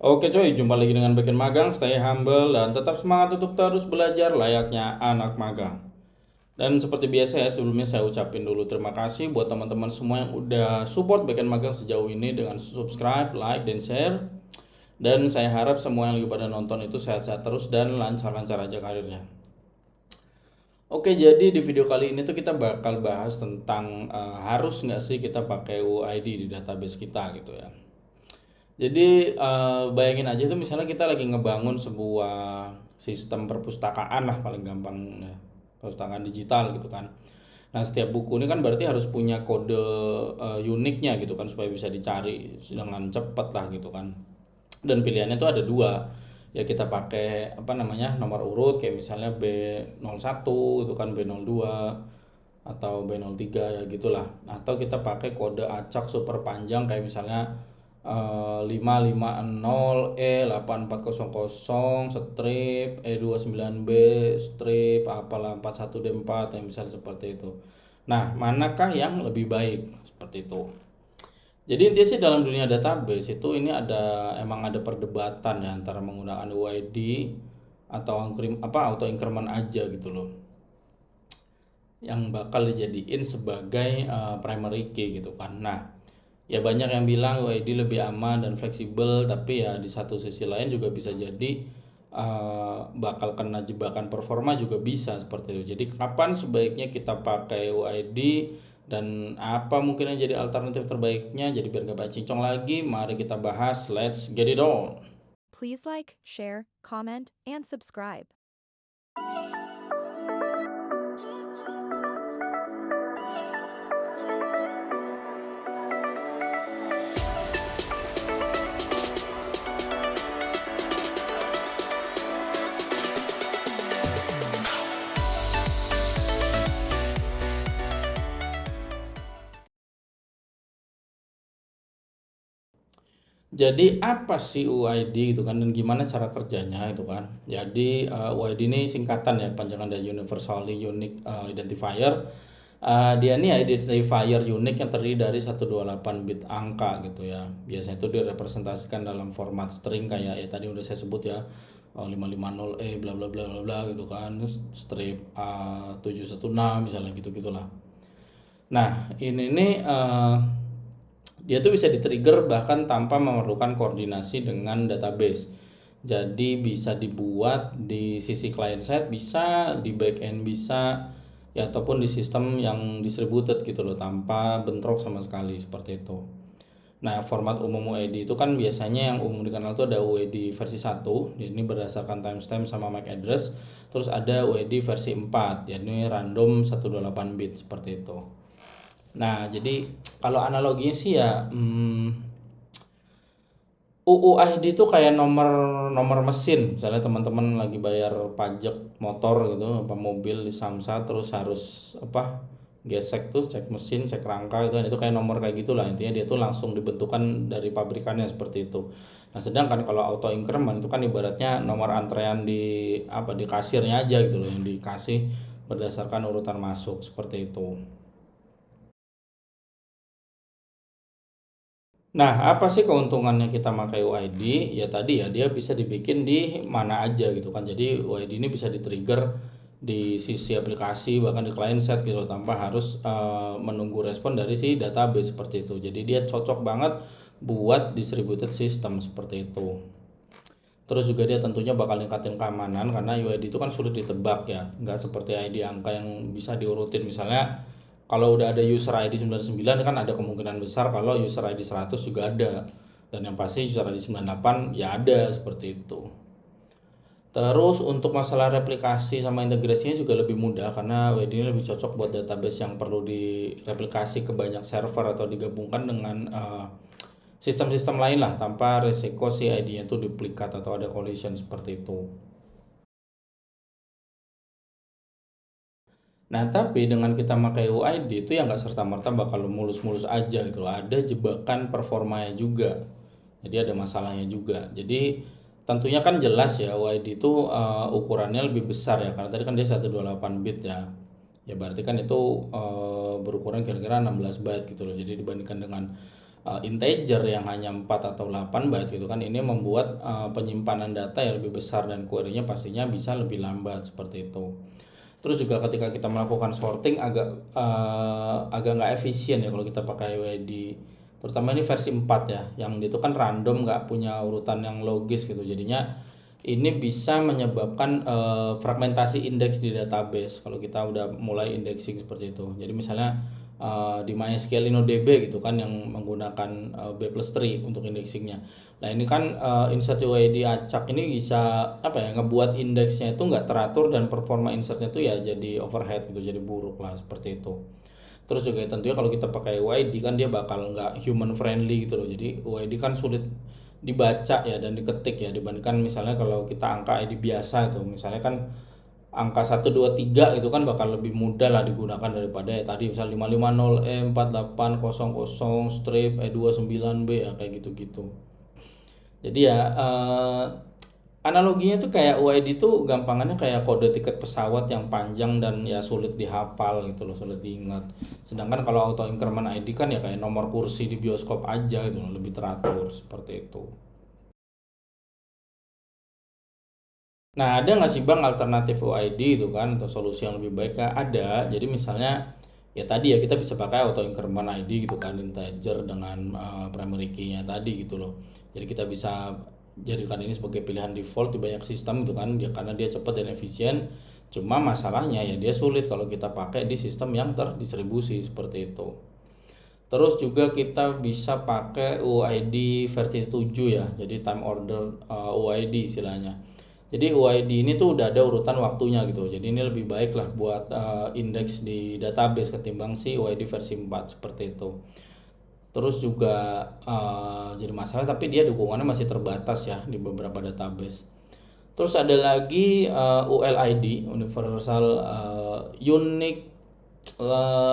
Oke coy, jumpa lagi dengan Bagian Magang, stay humble dan tetap semangat untuk terus belajar layaknya anak magang. Dan seperti biasa ya, sebelumnya saya ucapin dulu terima kasih buat teman-teman semua yang udah support Bagian Magang sejauh ini dengan subscribe, like, dan share. Dan saya harap semua yang lagi pada nonton itu sehat-sehat terus dan lancar-lancar aja karirnya. Oke, jadi di video kali ini tuh kita bakal bahas tentang harus nggak sih kita pakai UID di database kita gitu ya. Jadi bayangin aja tuh misalnya kita lagi ngebangun sebuah sistem perpustakaan lah paling gampang ya, perpustakaan digital gitu kan. Nah setiap buku ini kan berarti harus punya kode uniknya gitu kan supaya bisa dicari dengan cepat lah gitu kan. Dan pilihannya tuh ada dua, ya kita pakai apa namanya nomor urut kayak misalnya B01 itu kan B02 atau B03 ya gitulah, atau kita pakai kode acak super panjang kayak misalnya 550E8400 strip E29B strip apalah 41D4 yang misalnya seperti itu. Nah, manakah yang lebih baik seperti itu? Jadi intinya sih dalam dunia database itu ini emang ada perdebatan ya antara menggunakan UID atau auto increment aja gitu loh, yang bakal dijadiin sebagai primary key gitu kan. Nah, ya banyak yang bilang UID lebih aman dan fleksibel, tapi ya di satu sisi lain juga bisa jadi bakal kena jebakan performa juga bisa seperti itu. Jadi kapan sebaiknya kita pakai UID dan apa mungkin yang jadi alternatif terbaiknya? Jadi biar gak cincong lagi, mari kita bahas. Let's get it on. Please like, share, comment, and subscribe. Jadi apa sih UID itu kan dan gimana cara kerjanya itu kan? Jadi UID ini singkatan ya, panjangan dari Universally Unique Identifier. Dia ini identifier unik yang terdiri dari 128 bit angka gitu ya. Biasanya itu direpresentasikan dalam format string kayak ya tadi udah saya sebut ya, 550E bla bla bla bla bla gitu kan, strip 716 misalnya gitu-gitulah. Nah, ini nih dia tuh bisa di-trigger bahkan tanpa memerlukan koordinasi dengan database. Jadi bisa dibuat di sisi client side bisa, di back end bisa, ya ataupun di sistem yang distributed gitu loh tanpa bentrok sama sekali seperti itu. Nah, format umum UID itu kan biasanya yang umum dikenal tuh ada UID versi 1, ini berdasarkan timestamp sama MAC address. Terus ada UID versi 4, yakni random 128 bit seperti itu. Nah, jadi kalau analoginya sih ya UUID itu kayak nomor nomor mesin. Misalnya teman-teman lagi bayar pajak motor gitu, apa mobil di Samsat terus harus apa gesek tuh cek mesin, cek rangka itu kan itu kayak nomor kayak gitulah. Intinya dia tuh langsung dibentukan dari pabrikannya seperti itu. Nah, sedangkan kalau auto increment itu kan ibaratnya nomor antrean di kasirnya aja gitu loh yang dikasih berdasarkan urutan masuk seperti itu. Nah, apa sih keuntungannya kita pakai UID? Ya tadi ya, dia bisa dibikin di mana aja gitu kan. Jadi UID ini bisa di-trigger di sisi aplikasi bahkan di client side gitu tanpa harus menunggu respon dari si database seperti itu. Jadi dia cocok banget buat distributed system seperti itu. Terus juga dia tentunya bakal ningkatin keamanan karena UID itu kan sulit ditebak ya, nggak seperti ID angka yang bisa diurutin. Misalnya kalau udah ada user ID 99 kan ada kemungkinan besar kalau user ID 100 juga ada, dan yang pasti user ID 98 ya ada seperti itu. Terus untuk masalah replikasi sama integrasinya juga lebih mudah karena UID ini lebih cocok buat database yang perlu direplikasi ke banyak server atau digabungkan dengan sistem-sistem lain lah tanpa resiko si ID-nya itu duplikat atau ada collision seperti itu. Nah, tapi dengan kita pakai UID itu ya nggak serta-merta bakal mulus-mulus aja gitu loh. Ada jebakan performanya juga. Jadi ada masalahnya juga. Jadi tentunya kan jelas ya UID itu ukurannya lebih besar ya. Karena tadi kan dia 128 bit ya. Ya berarti kan itu berukuran kira-kira 16 byte gitu loh. Jadi dibandingkan dengan integer yang hanya 4 atau 8 byte gitu kan, ini membuat penyimpanan data yang lebih besar dan query-nya pastinya bisa lebih lambat seperti itu. Terus juga ketika kita melakukan sorting agak nggak efisien ya kalau kita pakai UID, terutama ini versi 4 ya, yang itu kan random, nggak punya urutan yang logis gitu, jadinya ini bisa menyebabkan fragmentasi indeks di database kalau kita udah mulai indexing seperti itu. Jadi misalnya di MySQL InnoDB gitu kan yang menggunakan B+3 untuk indexingnya. Nah ini kan insert UID acak ini bisa apa ya, ngebuat indeksnya itu nggak teratur dan performa insertnya itu ya jadi overhead gitu, jadi buruk lah seperti itu. Terus juga tentunya kalau kita pakai UID kan dia bakal nggak human friendly gitu loh. Jadi UID kan sulit dibaca ya dan diketik ya, dibandingkan misalnya kalau kita angka ID biasa itu misalnya kan angka 123 itu kan bakal lebih mudah lah digunakan daripada ya tadi misal 550E4800 strip E29B ya kayak gitu-gitu. Jadi ya analoginya tuh kayak UID tuh gampangannya kayak kode tiket pesawat yang panjang dan ya sulit dihafal gitu loh, sulit diingat. Sedangkan kalau auto increment ID kan ya kayak nomor kursi di bioskop aja gitu loh, lebih teratur seperti itu. Nah, ada nggak sih Bang alternatif UID itu kan atau solusi yang lebih baik? Kah? Ada. Jadi misalnya ya tadi ya kita bisa pakai auto increment ID gitu kan, integer dengan primary key-nya tadi gitu loh. Jadi kita bisa jadikan ini sebagai pilihan default di banyak sistem gitu kan, ya karena dia cepat dan efisien. Cuma masalahnya ya dia sulit kalau kita pakai di sistem yang terdistribusi seperti itu. Terus juga kita bisa pakai UID versi 7 ya. Jadi time order UID istilahnya. Jadi UID ini tuh udah ada urutan waktunya gitu. Jadi ini lebih baik lah buat indeks di database ketimbang si UID versi 4 seperti itu. Terus juga jadi masalah tapi dia dukungannya masih terbatas ya di beberapa database. Terus ada lagi ULID, Universal Unique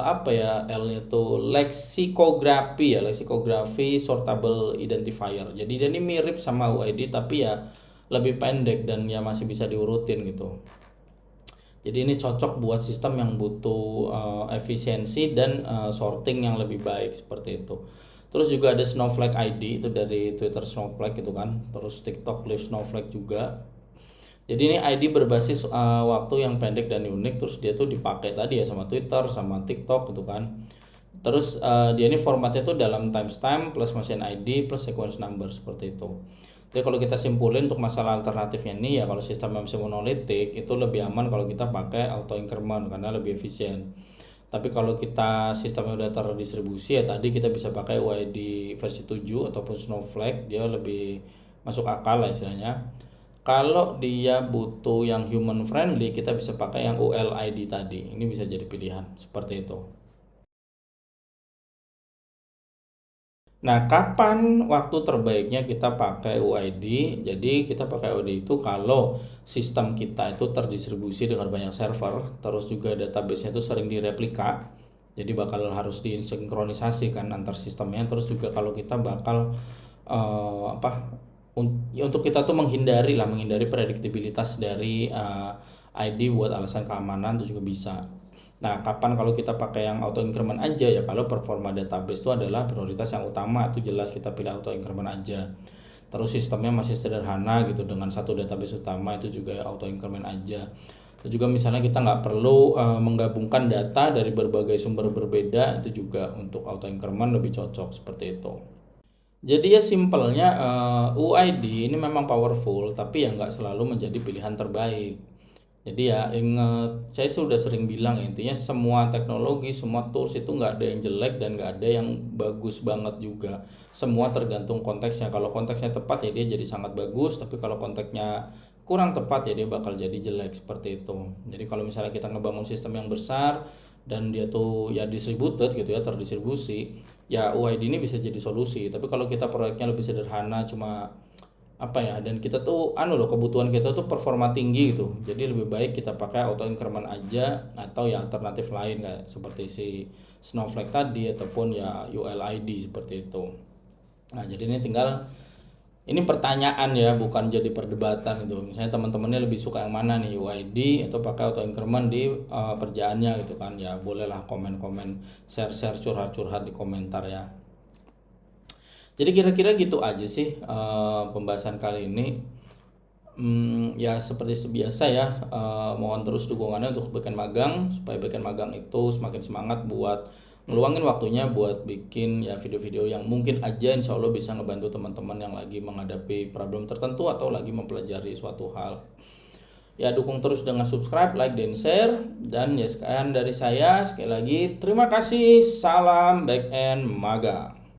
apa ya L-nya tuh leksikografi sortable identifier. Jadi dia ini mirip sama UID tapi ya lebih pendek dan ya masih bisa diurutin gitu. Jadi ini cocok buat sistem yang butuh efisiensi dan sorting yang lebih baik seperti itu. Terus juga ada Snowflake ID itu dari Twitter Snowflake gitu kan. Terus TikTok Live Snowflake juga. Jadi ini ID berbasis waktu yang pendek dan unik, terus dia tuh dipakai tadi ya sama Twitter, sama TikTok gitu kan. Terus dia ini formatnya tuh dalam timestamp plus machine ID plus sequence number seperti itu. Jadi kalau kita simpulin untuk masalah alternatifnya ini ya kalau sistem masih monolitik itu lebih aman kalau kita pakai auto increment karena lebih efisien. Tapi kalau kita sistemnya udah terdistribusi ya tadi kita bisa pakai UID versi 7 ataupun Snowflake, dia lebih masuk akal lah istilahnya. Kalau dia butuh yang human friendly, kita bisa pakai yang ULID tadi. Ini bisa jadi pilihan seperti itu. Nah, kapan waktu terbaiknya kita pakai UID? Jadi kita pakai UID itu kalau sistem kita itu terdistribusi dengan banyak server, terus juga database-nya itu sering direplika. Jadi bakal harus disinkronisasi kan antar sistemnya. Terus juga kalau kita bakal apa untuk kita tuh menghindari prediktibilitas dari ID buat alasan keamanan itu juga bisa. Nah, kapan kalau kita pakai yang auto increment aja ya kalau performa database itu adalah prioritas yang utama, itu jelas kita pilih auto increment aja. Terus sistemnya masih sederhana gitu dengan satu database utama, itu juga auto increment aja. Terus juga misalnya kita nggak perlu menggabungkan data dari berbagai sumber berbeda, itu juga untuk auto increment lebih cocok seperti itu. Jadi ya simpelnya UID ini memang powerful tapi ya nggak selalu menjadi pilihan terbaik. Jadi ya ingat, saya sudah sering bilang ya, intinya semua teknologi, semua tools itu nggak ada yang jelek dan nggak ada yang bagus banget juga. Semua tergantung konteksnya. Kalau konteksnya tepat ya dia jadi sangat bagus, tapi kalau konteksnya kurang tepat ya dia bakal jadi jelek seperti itu. Jadi kalau misalnya kita ngebangun sistem yang besar dan dia tuh ya distributed gitu ya, terdistribusi, ya UID ini bisa jadi solusi. Tapi kalau kita proyeknya lebih sederhana, cuma apa ya, dan kita tuh loh kebutuhan kita tuh performa tinggi gitu, jadi lebih baik kita pakai auto increment aja atau ya alternatif lain kayak seperti si Snowflake tadi ataupun ya ULID seperti itu. Nah jadi ini tinggal ini pertanyaan ya, bukan jadi perdebatan gitu. Misalnya teman-temannya lebih suka yang mana nih, UID atau pakai auto increment di kerjaannya gitu kan, ya bolehlah komen-komen, share-share, curhat-curhat di komentar ya. Jadi kira-kira gitu aja sih pembahasan kali ini. Ya seperti biasa ya, mohon terus dukungannya untuk Beken Magang supaya Beken Magang itu semakin semangat buat ngeluangin waktunya buat bikin ya video-video yang mungkin aja insya Allah bisa ngebantu teman-teman yang lagi menghadapi problem tertentu atau lagi mempelajari suatu hal. Ya dukung terus dengan subscribe, like, dan share. Dan ya sekian dari saya, sekali lagi terima kasih, salam Beken Magang.